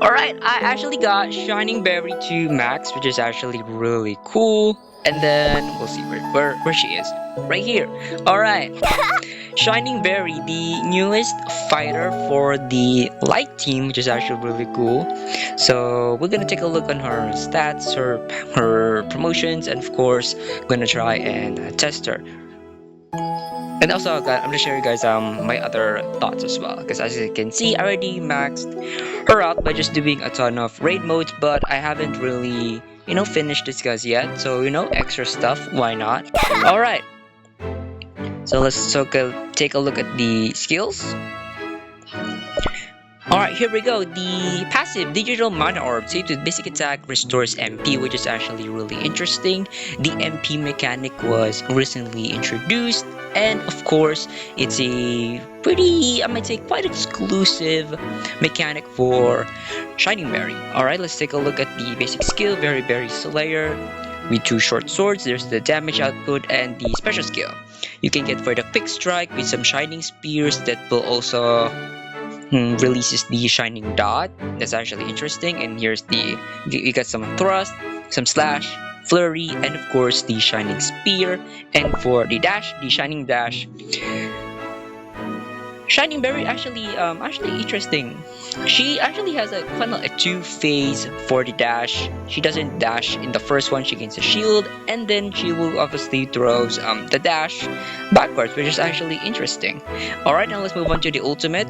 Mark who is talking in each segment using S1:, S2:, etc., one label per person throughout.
S1: Alright, I actually got Shining Berry to Max, which is actually really cool. And then we'll see where she is. Right here. Alright. Shining Berry, the newest fighter for the light team, which is actually really cool. So we're gonna take a look on her stats, her promotions, and of course, gonna try and test her. And also, I'm gonna share you guys my other thoughts as well. Because as you can see, I already maxed her out by just doing a ton of raid modes, but I haven't really finished this guys yet. So extra stuff. Why not? All right. So let's take a look at the skills. Alright, here we go. The passive Digital Mana Orb saved with basic attack restores MP, which is actually really interesting. The MP mechanic was recently introduced, and of course, it's a pretty, I might say, quite exclusive mechanic for Shining Berry. Alright, let's take a look at the basic skill, Very Berry Slayer. With 2 short swords, there's the damage output and the special skill. You can get for the quick strike with some shining spears that will also releases the shining dot. That's actually interesting. And here's you got some thrust, some slash, flurry, and of course the shining spear. And for the dash, the shining dash. Shining Berry actually interesting. She actually has a kind of a 2-phase for the dash. She doesn't dash in the first one, she gains a shield, and then she will obviously throws the dash backwards, which is actually interesting. Alright, now let's move on to the ultimate.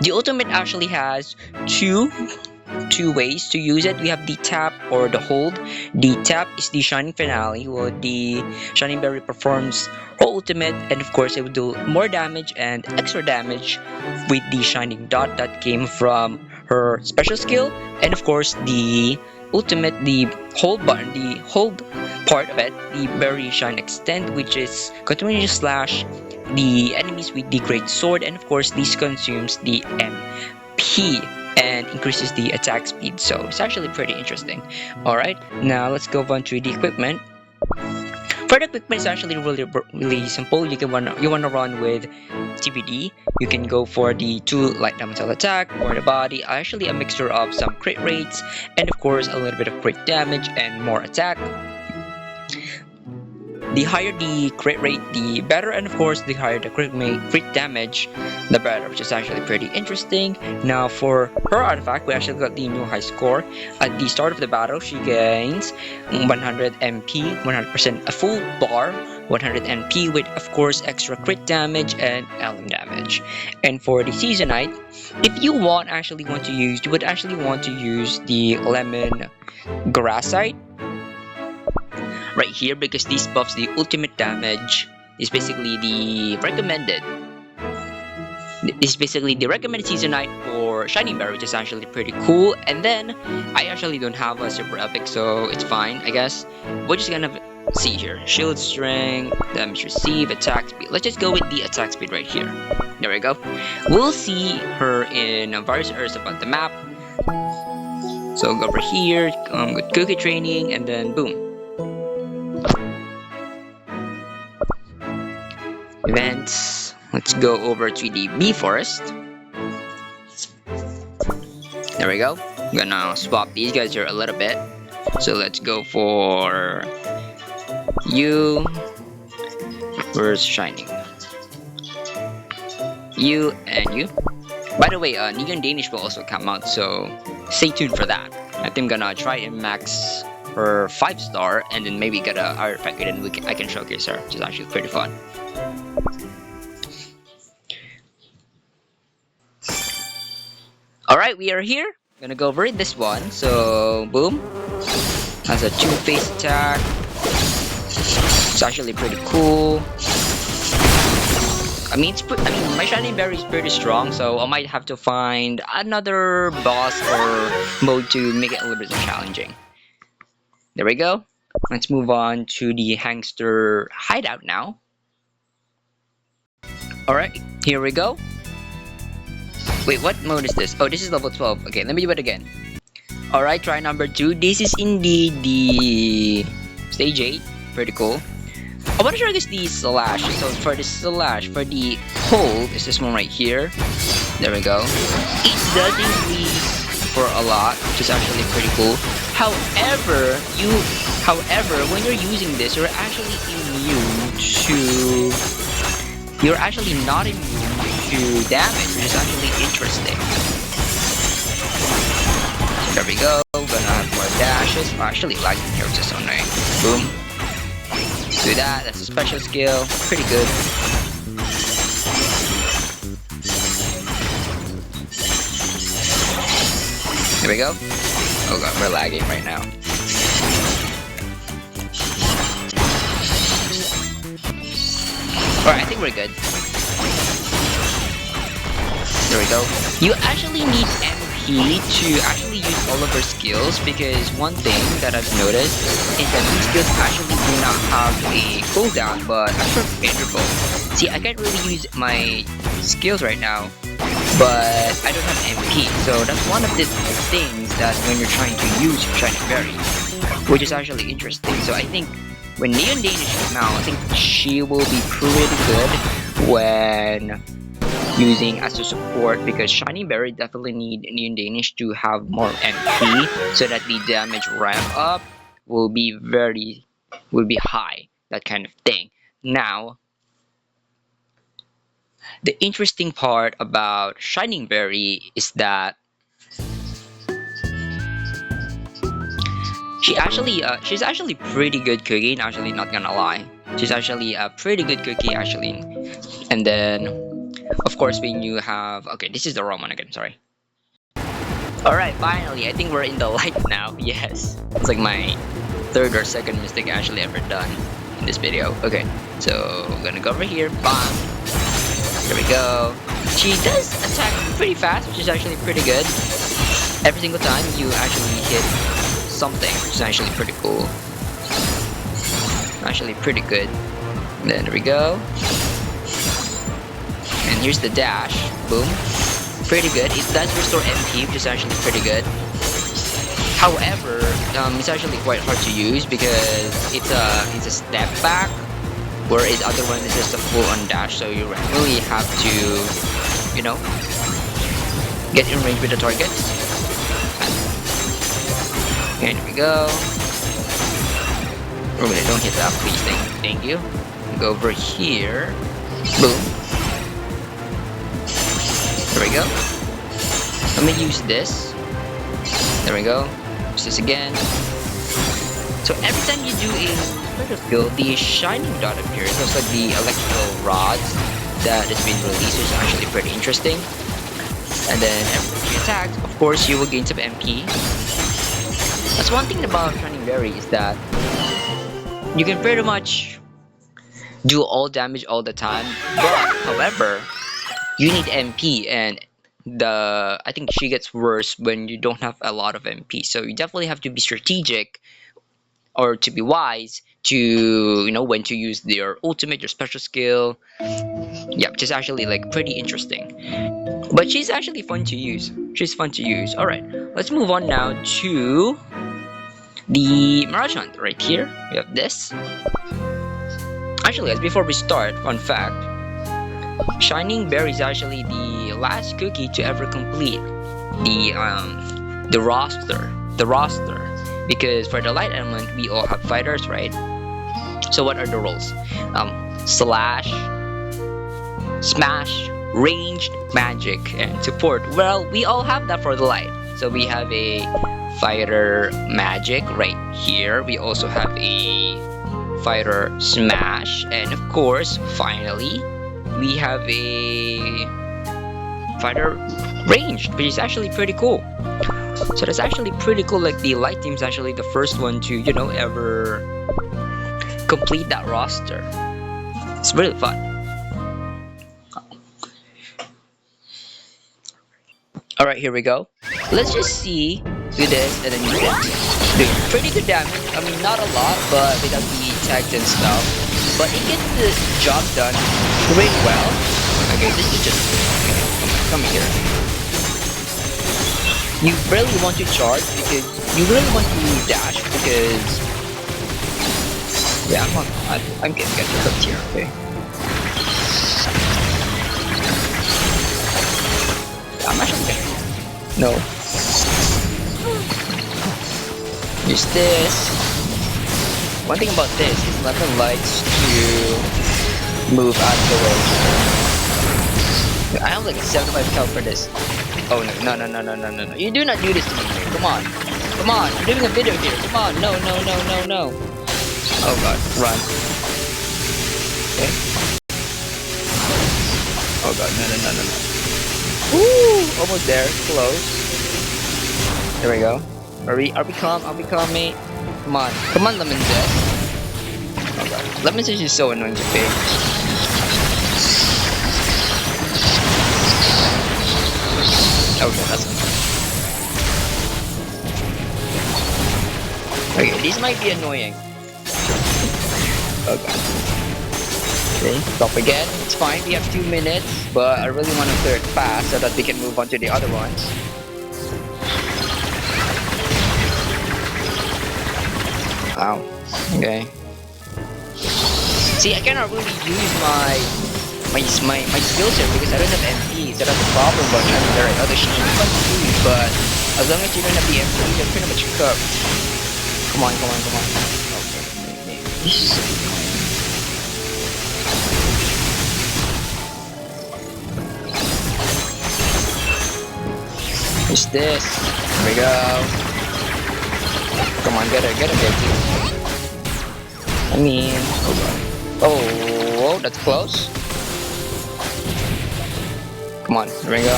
S1: The ultimate actually has two ways to use it. We have the tap or the hold. The tap is the Shining Finale, where the Shining Berry performs her ultimate, and of course it will do more damage and extra damage with the shining dot that came from her special skill. And of course the ultimate, the hold button, the hold part of it, the Berry Shine Extend, which is continue to slash the enemies with the great sword, and of course this consumes the MP and increases the attack speed, so it's actually pretty interesting. Alright, now let's go on to the equipment. For the equipment, it's actually really simple. You wanna run with TPD. You can go for the 2 light elemental attack for the body, actually a mixture of some crit rates and of course a little bit of crit damage and more attack. The higher the crit rate, the better, and of course the higher the crit damage, the better, which is actually pretty interesting. Now for her artifact, we actually got the new high score. At the start of the battle, she gains 100 MP, 100% a full bar, 100 MP with of course extra crit damage and LM damage. And for the Seasonite, if you would actually want to use the Lemon Grassite right here, because this buffs the ultimate damage. Is basically the recommended Seasonite for Shining Berry, which is actually pretty cool. And then I actually don't have a super epic, so it's fine, I guess. We're just gonna see here: shield strength, damage receive, attack speed. Let's just go with the attack speed right here. There we go. We'll see her in various areas about the map. So go over here, with cookie training, and then boom. Events. Let's go over to the Bee Forest. There we go. I'm gonna swap these guys here a little bit. So let's go for you. Where's Shining? You and you. By the way, Neon Danish will also come out, so stay tuned for that. I think I'm gonna try and max her 5-star and then maybe get a artifact, and then I can showcase her, which is actually pretty fun. Alright, we are here. Gonna go over this one. So, boom. Has a 2-phase attack. It's actually pretty cool. I mean, my Shining Berry is pretty strong, so I might have to find another boss or mode to make it a little bit challenging. There we go. Let's move on to the Hangster hideout now. Alright, here we go. Wait, what mode is this? Oh, this is level 12. Okay, let me do it again. Alright, try number 2. This is indeed the stage 8. Pretty cool. I want to show you guys the slash. So for the slash, for the hold, is this one right here. There we go. It does increase for a lot, which is actually pretty cool. However, when you're using this, you're actually not immune to damage, which is actually interesting. There we go. Gonna have more dashes. Oh, actually, lagging here, which is so annoying. Boom. Do that. That's a special skill. Pretty good. Here we go. Oh god, we're lagging right now. Alright, I think we're good. There we go. You actually need MP to actually use all of her skills, because one thing that I've noticed is that these skills actually do not have a cooldown, but a short interval. See, I can't really use my skills right now, but I don't have MP, so that's one of the things that when you're trying to use Shining Berry, which is actually interesting. So I think when Neon Danish comes out, I think she will be pretty good when using as a support, because Shining Berry definitely need Neon Danish to have more MP so that the damage ramp up will be high, that kind of thing. Now, the interesting part about Shining Berry is that she's actually pretty good cookie, actually, not gonna lie. She's actually a pretty good cookie, actually. And then, of course, when you have... Okay, this is the wrong one again, sorry. Alright, finally, I think we're in the light now. Yes. It's like my third or second mistake actually ever done in this video. Okay, so I'm gonna go over here. Bam. There we go. She does attack pretty fast, which is actually pretty good. Every single time you actually hit something, which is actually pretty cool. Actually pretty good. And then there we go. And here's the dash. Boom. Pretty good. It does restore MP, which is actually pretty good. However, it's actually quite hard to use because it's a step back, whereas other one is just a full on dash. So you really have to, you know, get in range with the target. And here we go. Oh, wait, don't hit that, please. Thank you. Go over here. Boom. There we go. Let me use this. There we go. Use this again. So every time you do a special skill, the shining dot appears. Looks like the electrical rods that is being released is actually pretty interesting. And then every time you attack, of course, you will gain some MP. That's one thing about Shining Berry is that you can pretty much do all damage all the time, but however, you need MP, and I think she gets worse when you don't have a lot of MP. So you definitely have to be strategic or to be wise to, you know, when to use your ultimate, your special skill. Yeah, which is actually like pretty interesting. But she's actually fun to use. She's fun to use. Alright, let's move on now to the Mirage Hunt. Right here, we have this. Actually, guys, before we start, fun fact. Shining Berry is actually the last cookie to ever complete the roster. Because for the light element, we all have fighters, right? So what are the roles? Slash, smash, ranged, magic, and support. Well, we all have that for the light. So we have a fighter magic right here. We also have a fighter smash, and of course, finally, we have a fighter ranged, which is actually pretty cool. So that's actually pretty cool. Like the light team is actually the first one to, you know, ever complete that roster. It's really fun. Alright, here we go. Let's just see with this, and then you can do pretty good damage. I mean, not a lot, but without the tags and stuff. But it gets the job done pretty well. Okay, this is just... Come here. You really want to charge because you really want to dash because... Yeah, I'm getting hooked here, okay? I'm actually getting... No. Use this. One thing about this is Lemon likes to move out of the way. I have like 75 health for this. Oh no, no, no, no, no, no, no, no. You do not do this to me here. Come on. Come on. I'm doing a video here. Come on. No, no, no, no, no. Oh god. Run. Okay. Oh god. No, no, no, no, no. Woo! Almost there. Close. There we go. Are we calm? Are we calm, mate? Come on. Come on, Lemon Zest. Oh god. Lemon Zest is so annoying to pick. Okay, that's okay, these might be annoying. Okay. Okay, stop again. It's fine, we have 2 minutes, but I really want to clear it fast so that we can move on to the other ones. Wow. Okay. See, I cannot really use my skills here because I don't have MP, so that's the problem. But there are other sheets fun to use, but as long as you don't have the MP, you're pretty much cooked. Come on, come on, come on. Okay, this is so annoying. What's this? There we go. Come on, get it, Jakey. I mean, oh, that's close. Come on, there we go.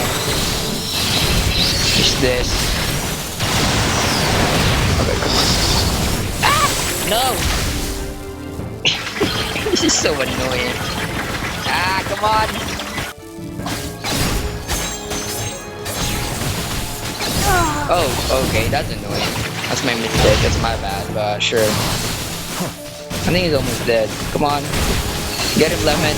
S1: What's this? Okay, come on. Ah! No! This is so annoying. Ah, come on! Oh, okay, that's annoying. That's my mistake, that's my bad, but sure. I think he's almost dead. Come on. Get him, Lemon.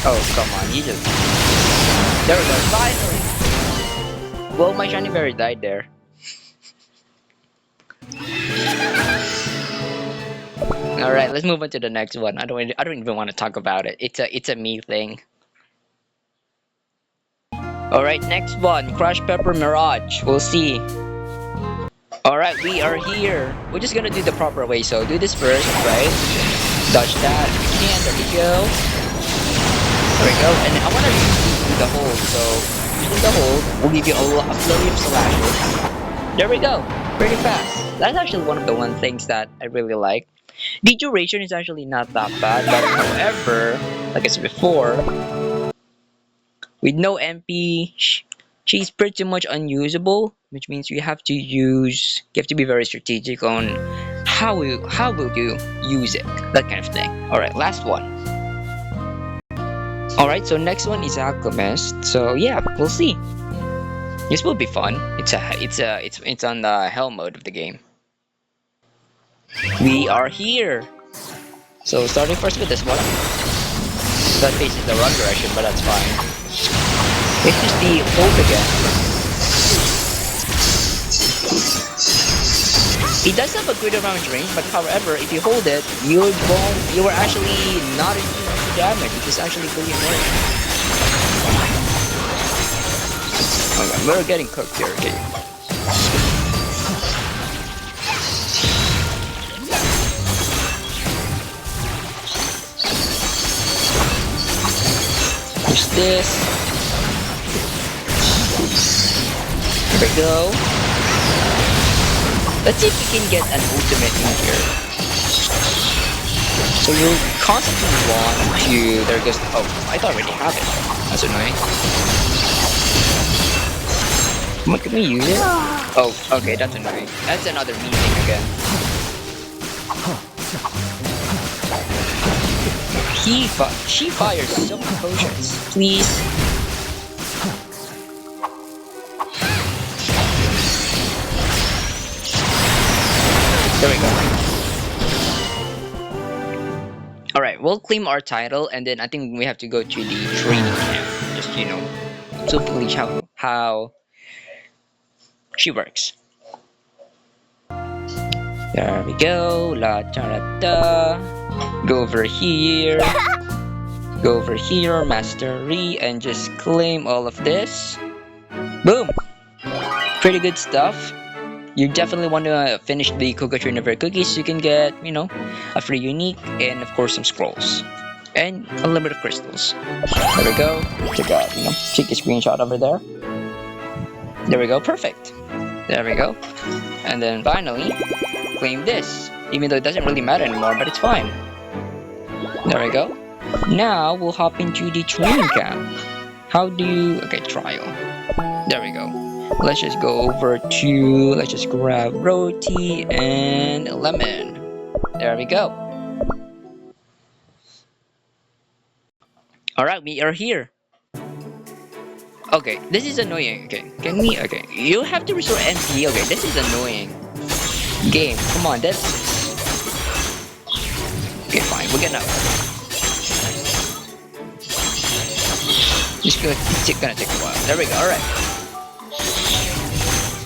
S1: Oh, come on, you just... There we go, finally! Well, my shiny berry died there. Alright, let's move on to the next one. I don't even want to talk about it. It's a me thing. Alright, next one. Crush Pepper Mirage. We'll see. Alright, we are here. We're just gonna do the proper way, so do this first, right? Dodge that. And there we go. There we go, and I want to use the hold, so using the hold will give you a flurry of slashes. There we go, pretty fast. That's actually one of the things that I really like. The duration is actually not that bad, but however, like I said before, with no MP, she's pretty much unusable, which means you have to be very strategic on how will you use it, that kind of thing. All right, last one. Alright, so next one is Alchemist. So yeah, we'll see. This will be fun. It's on the hell mode of the game. We are here. So starting first with this one. That faces the wrong direction, but that's fine. This is the hold again. It does have a good amount of range, but however, if you hold it, you are actually not immune to damage, which is actually really annoying. Okay, we're getting cooked here, okay. Use this. There we go. Let's see if we can get an ultimate in here. So you constantly want to... There goes... Oh, I thought I already have it. That's annoying. Can we use it? Oh, okay, that's annoying. That's another me thing again. She fires so many potions. Please. There we go. Alright, we'll claim our title, and then I think we have to go to the training camp. Just, you know, to finish how she works. There we go. La da da da. Go over here. Go over here, mastery, and just claim all of this. Boom! Pretty good stuff. You definitely want to finish the Kogato Never cookies so you can get, a free unique and of course some scrolls. And unlimited crystals. There we go. Take a screenshot over there. There we go, perfect. There we go. And then finally, claim this. Even though it doesn't really matter anymore, but it's fine. There we go. Now we'll hop into the training camp. Okay, trial. There we go. Let's just go over to, let's just grab roti and lemon. There we go. Alright, we are here. Okay, this is annoying. Okay, you have to restore MP. Okay, this is annoying. Game, come on, that's... Okay, fine, we're gonna... It's gonna take a while. There we go, alright.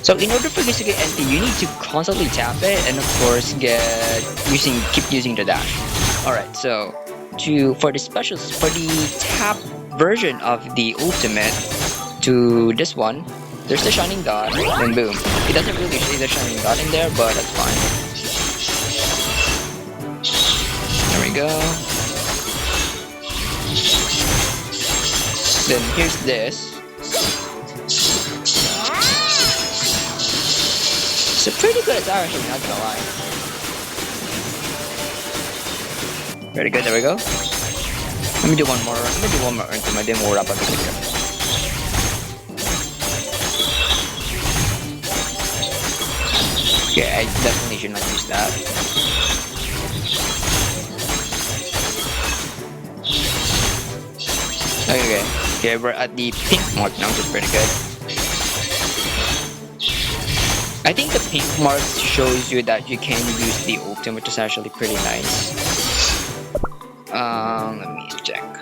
S1: So in order for this to get MP, you need to constantly tap it and of course keep using the dash. Alright, so for the tap version of the ultimate to this one, there's the shining dot, and boom. It doesn't really say the shining dot in there, but that's fine. There we go. Then here's this. It's a pretty good attack, actually, not gonna lie. Very good, there we go. Let me do one more. Ultimate, then we'll wrap up the video. Okay, I definitely should not use that. Okay, we're at the pink mark now, which is pretty good. I think the pink mark shows you that you can use the ultimate, which is actually pretty nice. Let me check.